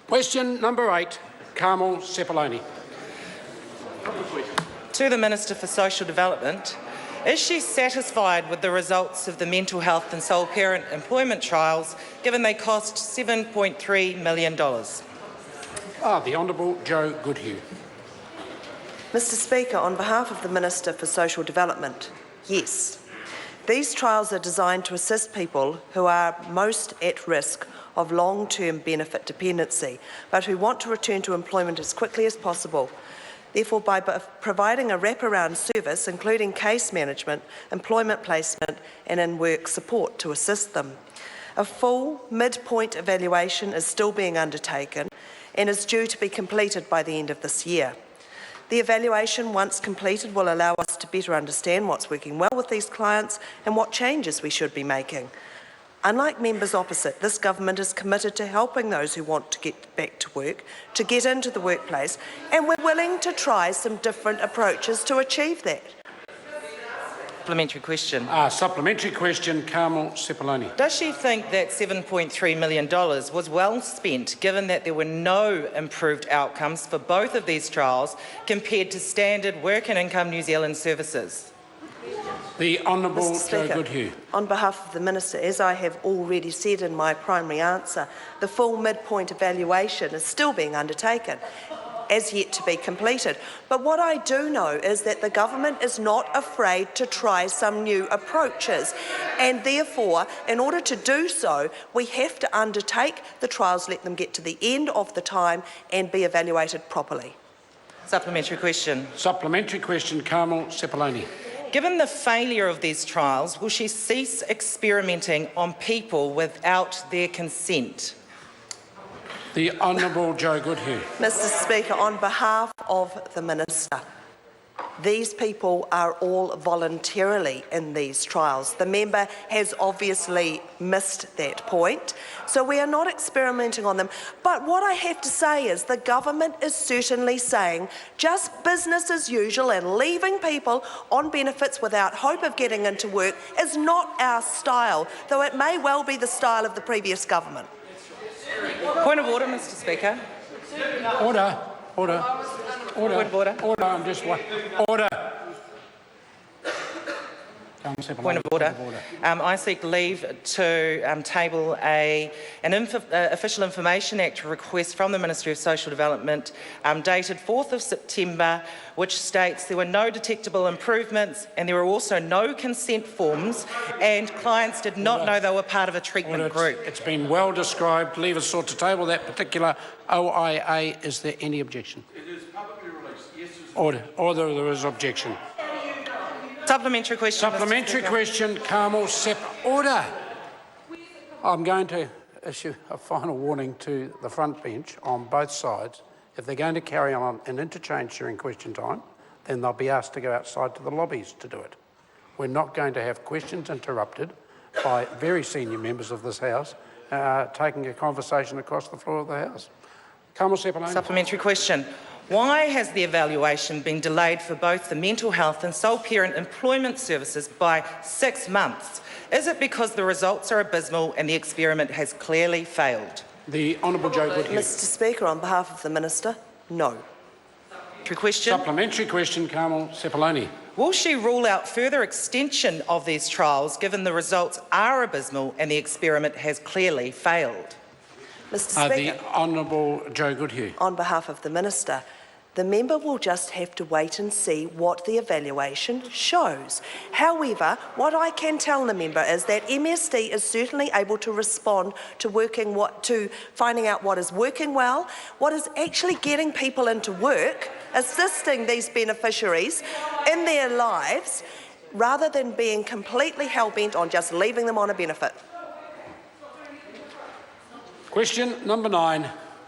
Question number 8, Carmel Sepuloni. To the Minister for Social Development, is she satisfied with the results of the mental health and sole parent employment trials, given they cost $7.3 million? The Honourable Joe Goodhue. Mr Speaker, on behalf of the Minister for Social Development, yes. These trials are designed to assist people who are most at risk of long-term benefit dependency, but who want to return to employment as quickly as possible. Therefore, by providing a wraparound service, including case management, employment placement and in-work support to assist them. A full midpoint evaluation is still being undertaken and is due to be completed by the end of this year. The evaluation, once completed, will allow us to better understand what's working well with these clients and what changes we should be making. Unlike members opposite, this government is committed to helping those who want to get back to work, to get into the workplace, and we're willing to try some different approaches to achieve that. Supplementary question. Supplementary question, Carmel Sepuloni. Does she think that $7.3 million was well spent, given that there were no improved outcomes for both of these trials compared to standard Work and Income New Zealand services? The Honourable Joe Goodhue. On behalf of the Minister, as I have already said in my primary answer, the full midpoint evaluation is still being undertaken, as yet to be completed. But what I do know is that the government is not afraid to try some new approaches, and therefore, in order to do so, we have to undertake the trials, let them get to the end of the time and be evaluated properly. Supplementary question. Supplementary question, Carmel Sepuloni. Given the failure of these trials, will she cease experimenting on people without their consent? The Honourable Joe Goodhue. Mr Speaker, on behalf of the Minister, these people are all voluntarily in these trials. The member has obviously missed that point, so we are not experimenting on them. But what I have to say is the government is certainly saying just business as usual and leaving people on benefits without hope of getting into work is not our style, though it may well be the style of the previous government. Point of order, Mr Speaker. Order. Order. Order. Point of order. Order. I'm just order. Point of order. I seek leave to table an Official Information Act request from the Ministry of Social Development dated 4th of September, which states there were no detectable improvements and there were also no consent forms, and clients did not know they were part of a treatment group. It's been well described. Leave us sought to table that particular OIA. Is there any objection? It is publicly released. Yes. Order. Order. There is objection. Supplementary question. Supplementary question, Carmel Sep. Order. I'm going to issue a final warning to the front bench on both sides. If they're going to carry on an interchange during question time, then they'll be asked to go outside to the lobbies to do it. We're not going to have questions interrupted by very senior members of this House taking a conversation across the floor of the House. Carmel Sepuloni. Supplementary question. Why has the evaluation been delayed for both the mental health and sole parent employment services by 6 months? Is it because the results are abysmal and the experiment has clearly failed? The Honourable Joe Goodhue. Mr Speaker, on behalf of the Minister, no. Supplementary question, Carmel Sepuloni. Will she rule out further extension of these trials given the results are abysmal and the experiment has clearly failed? Mr Speaker, the Honourable Joe Goodhue. On behalf of the Minister, the member will just have to wait and see what the evaluation shows. However, what I can tell the member is that MSD is certainly able to respond to finding out what is working well, what is actually getting people into work, assisting these beneficiaries in their lives, rather than being completely hell-bent on just leaving them on a benefit. Question number 9,